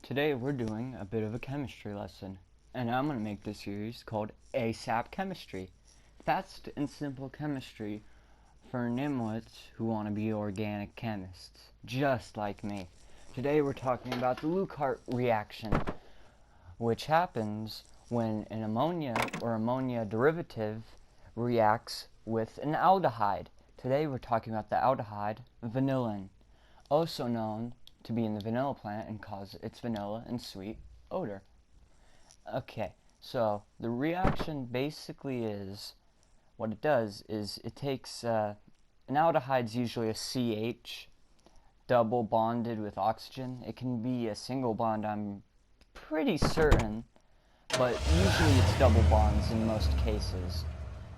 Today we're doing a bit of a chemistry lesson, and I'm going to make this series called ASAP Chemistry. Fast and simple chemistry for nimwits who want to be organic chemists, just like me. Today we're talking about the Leuckart reaction, which happens when an ammonia or ammonia derivative reacts with an aldehyde. Today we're talking about the aldehyde vanillin, also known to be in the vanilla plant and cause its vanilla and sweet odor. Okay, so the reaction basically is, what it does is it takes, an aldehyde's usually a CH, double bonded with oxygen. It can be a single bond, I'm pretty certain, but usually it's double bonds in most cases.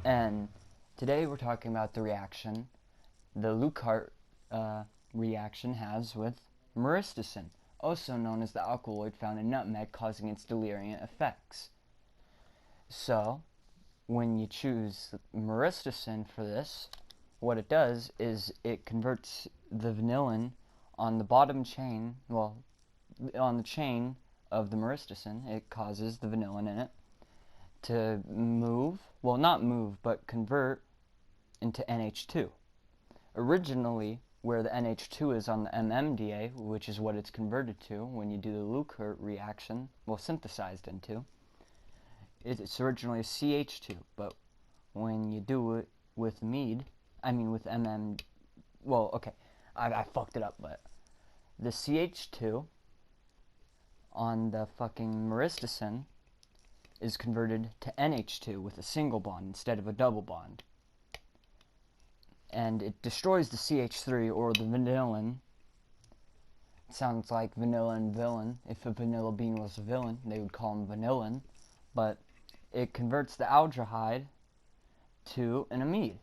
And today we're talking about the reaction the Leuckart reaction has with myristicin, also known as the alkaloid found in nutmeg, causing its delirium effects. So, when you choose myristicin for this, what it does is it converts the vanillin on the bottom chain, well, on the chain of the myristicin, it causes the vanillin in it to move, well, not move, but convert into NH2. Originally, where the NH2 is on the MMDA, which is what it's converted to when you do the Leuckart reaction, well, synthesized into, it's originally a CH2, but when you do it with with well, okay, I fucked it up, but the CH2 on the fucking myristicin is converted to NH2 with a single bond instead of a double bond. And it destroys the CH3 or the vanillin. It sounds like vanilla and villain. If a vanilla bean was a villain, they would call him vanillin. But it converts the aldehyde to an amide,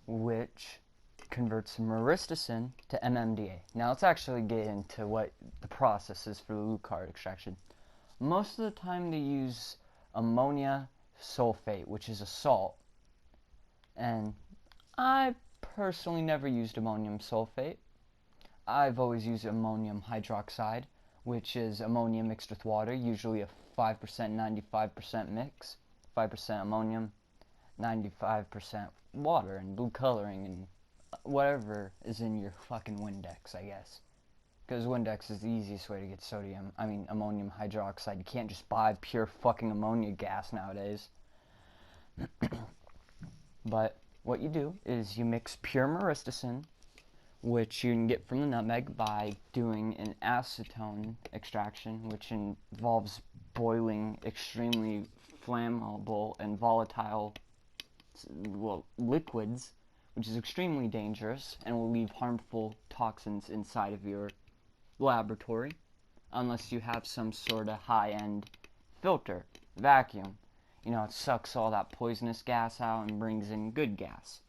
which converts myristicin to MMDA. Now let's actually get into what the process is for the Leuckart extraction. Most of the time they use ammonia sulfate, which is a salt, and I personally never used ammonium sulfate. I've always used ammonium hydroxide, which is ammonia mixed with water, usually a 5% 95% mix. 5% ammonium, 95% water, and blue coloring, and whatever is in your fucking Windex, I guess. Because Windex is the easiest way to get ammonium hydroxide. You can't just buy pure fucking ammonia gas nowadays. But what you do is you mix pure myristicin, which you can get from the nutmeg by doing an acetone extraction, which involves boiling extremely flammable and volatile, liquids, which is extremely dangerous and will leave harmful toxins inside of your laboratory, unless you have some sort of high-end filter, vacuum. You know, it sucks all that poisonous gas out and brings in good gas.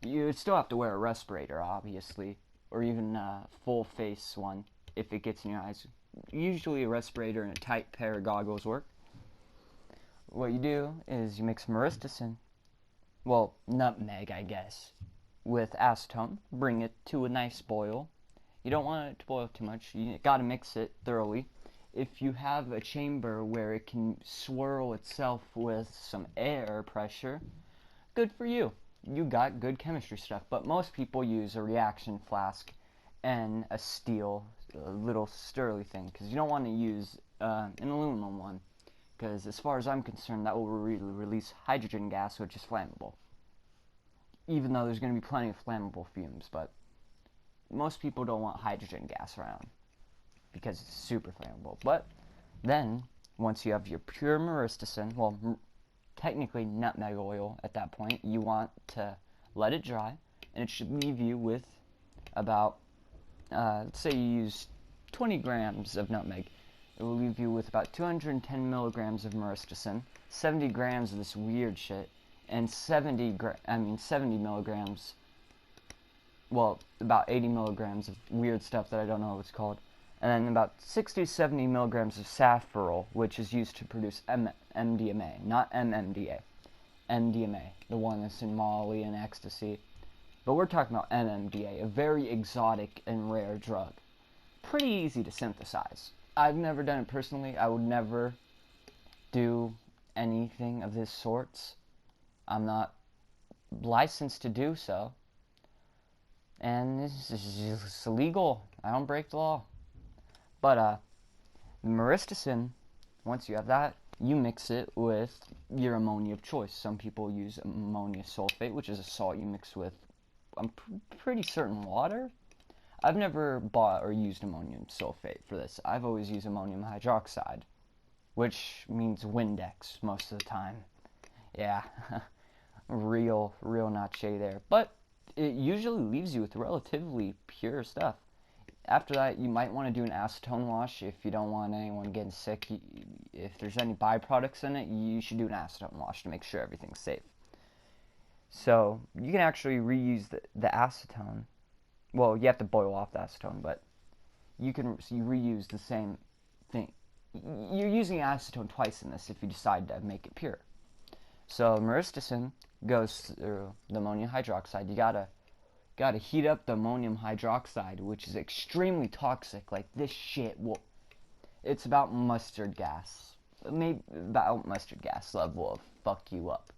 You would still have to wear a respirator, obviously, or even a full face one if it gets in your eyes. Usually a respirator and a tight pair of goggles work. What you do is you mix myristicin, well, nutmeg, I guess, with acetone. Bring it to a nice boil. You don't want it to boil too much. You gotta mix it thoroughly. If you have a chamber where it can swirl itself with some air pressure, good for you. You got good chemistry stuff. But most people use a reaction flask and a steel, a little stirly thing, because you don't want to use an aluminum one, because as far as I'm concerned, that will release hydrogen gas, which is flammable. Even though there's going to be plenty of flammable fumes, but most people don't want hydrogen gas around, because it's super flammable. But then, once you have your pure myristicin, well, technically nutmeg oil at that point, you want to let it dry, and it should leave you with about, let's say you use 20 grams of nutmeg. It will leave you with about 210 milligrams of myristicin, 70 grams of this weird shit, and 70 milligrams, well, about 80 milligrams of weird stuff that I don't know what it's called. And then about 60 to 70 milligrams of safrole, which is used to produce MDMA, not MMDA. MDMA, the one that's in Molly and ecstasy. But we're talking about MMDA, a very exotic and rare drug. pretty easy to synthesize. I've never done it personally. I would never do anything of this sorts. I'm not licensed to do so. And this is illegal. I don't break the law. But myristicin, once you have that, you mix it with your ammonia of choice. Some people use ammonia sulfate, which is a salt you mix with, I'm pretty certain, water. I've never bought or used ammonium sulfate for this. I've always used ammonium hydroxide, which means Windex most of the time. Yeah, real not shady there. But it usually leaves you with relatively pure stuff. After that, you might want to do an acetone wash if you don't want anyone getting sick. If there's any byproducts in it, you should do an acetone wash to make sure everything's safe. So you can actually reuse the acetone. Well, you have to boil off the acetone, but you reuse the same thing. You're using acetone twice in this if you decide to make it pure. So myristicin goes through the ammonium hydroxide. You gotta heat up the ammonium hydroxide, which is extremely toxic. Like, this shit it's about mustard gas. Maybe about mustard gas level of fuck you up.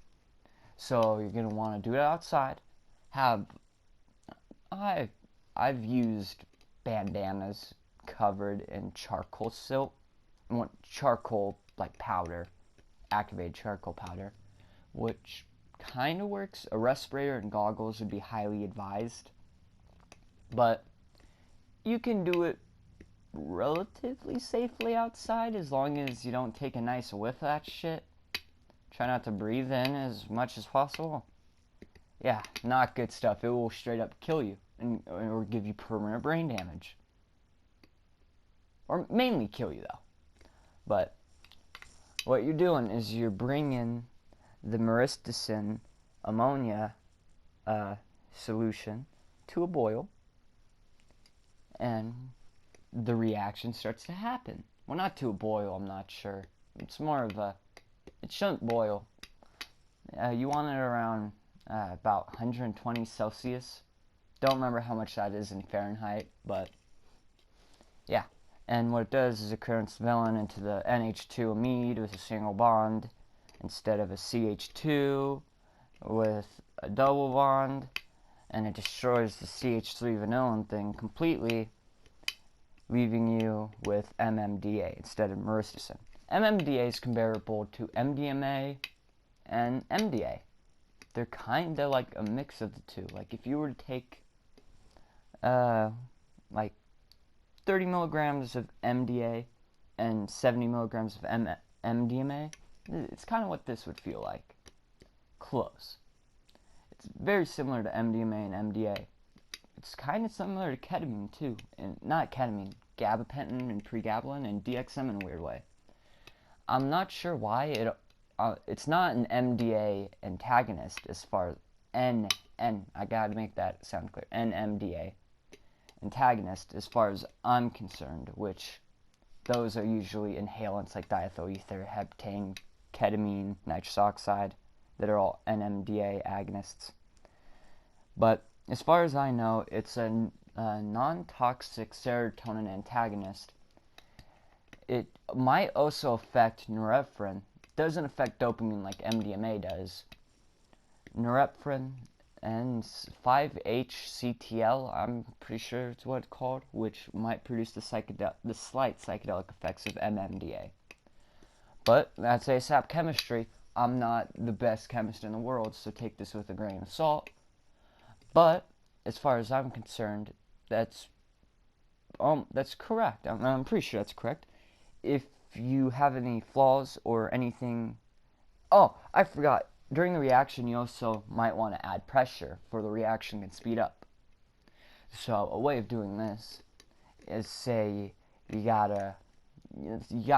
So you're gonna want to do it outside. I've used bandanas covered in charcoal silt. I want charcoal, like powder, activated charcoal powder, which kind of works. A respirator and goggles would be highly advised, but you can do it relatively safely outside as long as you don't take a nice whiff of that shit. Try not to breathe in as much as possible. Yeah, not good stuff. It will straight up kill you or give you permanent brain damage. Or mainly kill you, though. But what you're doing is you're bringing the myristicin ammonia solution to a boil, and the reaction starts to happen. Well, not to a boil, I'm not sure. It's more of a... It shouldn't boil. You want it around about 120 Celsius. Don't remember how much that is in Fahrenheit, but yeah. And what it does is it converts melon into the NH2 amide with a single bond instead of a CH2 with a double bond, and it destroys the CH3 vanillin thing completely, leaving you with MMDA instead of myristicin. MMDA is comparable to MDMA and MDA. They're kind of like a mix of the two. Like, if you were to take like 30 milligrams of MDA and 70 milligrams of MDMA, it's kind of what this would feel like. Close. It's very similar to MDMA and MDA. It's kind of similar to ketamine too, and not ketamine, gabapentin and pregabalin and DXM in a weird way. I'm not sure why it's not an MDA antagonist as far as I gotta make that sound clear. NMDA antagonist as far as I'm concerned, which those are usually inhalants like diethyl ether, heptane, ketamine, nitrous oxide, that are all NMDA agonists. But as far as I know, it's a non-toxic serotonin antagonist. It might also affect norepinephrine. It doesn't affect dopamine like MDMA does. Norepinephrine and 5-HCTL, I'm pretty sure it's what it's called, which might produce the slight psychedelic effects of MMDA. But that's ASAP chemistry. I'm not the best chemist in the world, so take this with a grain of salt. But as far as I'm concerned, that's correct. I'm pretty sure that's correct. If you have any flaws or anything... Oh, I forgot. During the reaction, you also might want to add pressure for the reaction can speed up. So a way of doing this is, say you got a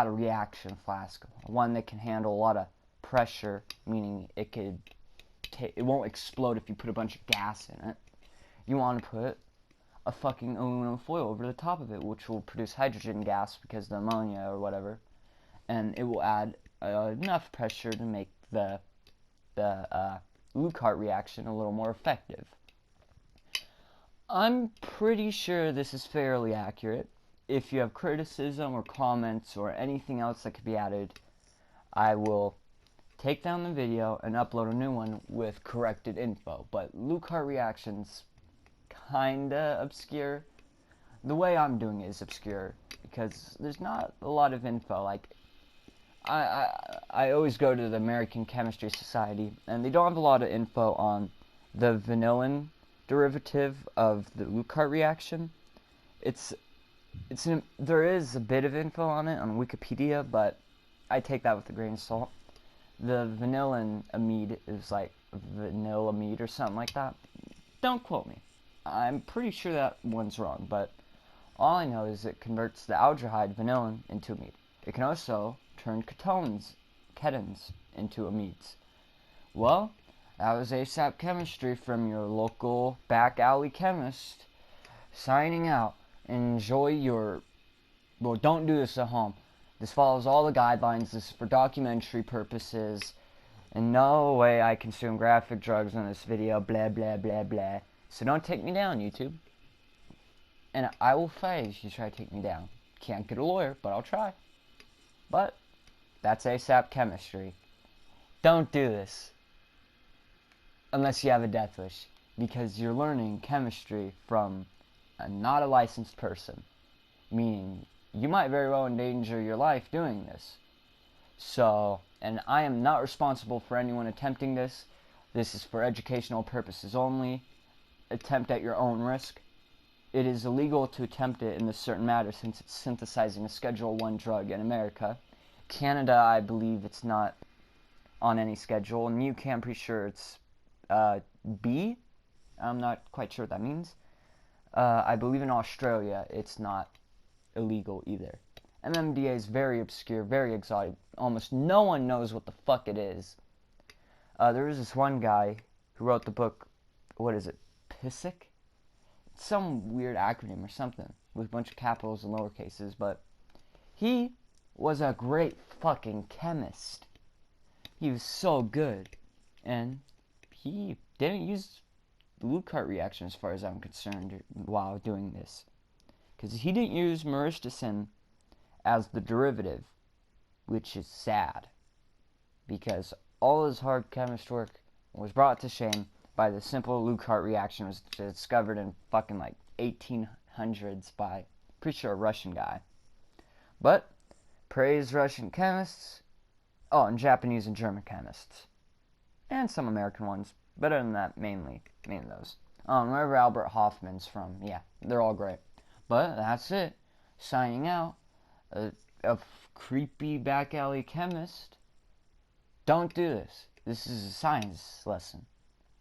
reaction flask, one that can handle a lot of pressure, meaning it won't explode if you put a bunch of gas in it. You want to put a fucking aluminum foil over the top of it, which will produce hydrogen gas because of the ammonia or whatever, and it will add enough pressure to make the Leuckart reaction a little more effective. I'm pretty sure this is fairly accurate. if you have criticism or comments or anything else that could be added, I will take down the video and upload a new one with corrected info. But Leuckart reactions kinda obscure. The way I'm doing it is obscure because there's not a lot of info. Like I always go to the American Chemistry Society, and they don't have a lot of info on the vanillin derivative of the Leuckart reaction. There is a bit of info on it on Wikipedia, but I take that with a grain of salt. The vanillin amide is like vanilamide or something like that. Don't quote me. I'm pretty sure that one's wrong, but all I know is it converts the aldehyde vanillin into amide. It can also turn ketones into amides. Well, that was ASAP Chemistry from your local back alley chemist, signing out. Enjoy your... Well, don't do this at home. This follows all the guidelines. This is for documentary purposes. In no way I consume graphic drugs in this video. Blah, blah, blah, blah. So don't take me down, YouTube. And I will fight if you try to take me down. Can't get a lawyer, but I'll try. But that's ASAP Chemistry. Don't do this. Unless you have a death wish. Because you're learning chemistry from not a licensed person. Meaning, you might very well endanger your life doing this. So, and I am not responsible for anyone attempting this. This is for educational purposes only. Attempt at your own risk. It is illegal to attempt it in this certain matter since it's synthesizing a Schedule I drug in America. Canada, I believe it's not on any schedule. In the UK, I'm pretty sure it's B. I'm not quite sure what that means. I believe in Australia, it's not illegal either. MMDA is very obscure, very exotic. Almost no one knows what the fuck it is. There was this one guy who wrote the book, what is it, PSIC? It's some weird acronym or something with a bunch of capitals and lowercases, but he was a great fucking chemist. He was so good, and he didn't use the Leuckart reaction as far as I'm concerned while doing this, because he didn't use myristicin as the derivative, which is sad, because all his hard chemist work was brought to shame by the simple Leuckart reaction, was discovered in fucking like 1800s by, pretty sure, a Russian guy. But praise Russian chemists. Oh, and Japanese and German chemists, and some American ones. But other than that, mainly those. Wherever Albert Hoffman's from, yeah, they're all great. But that's it. Signing out. A creepy back alley chemist. Don't do this. This is a science lesson.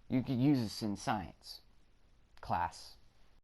You could use this in science class.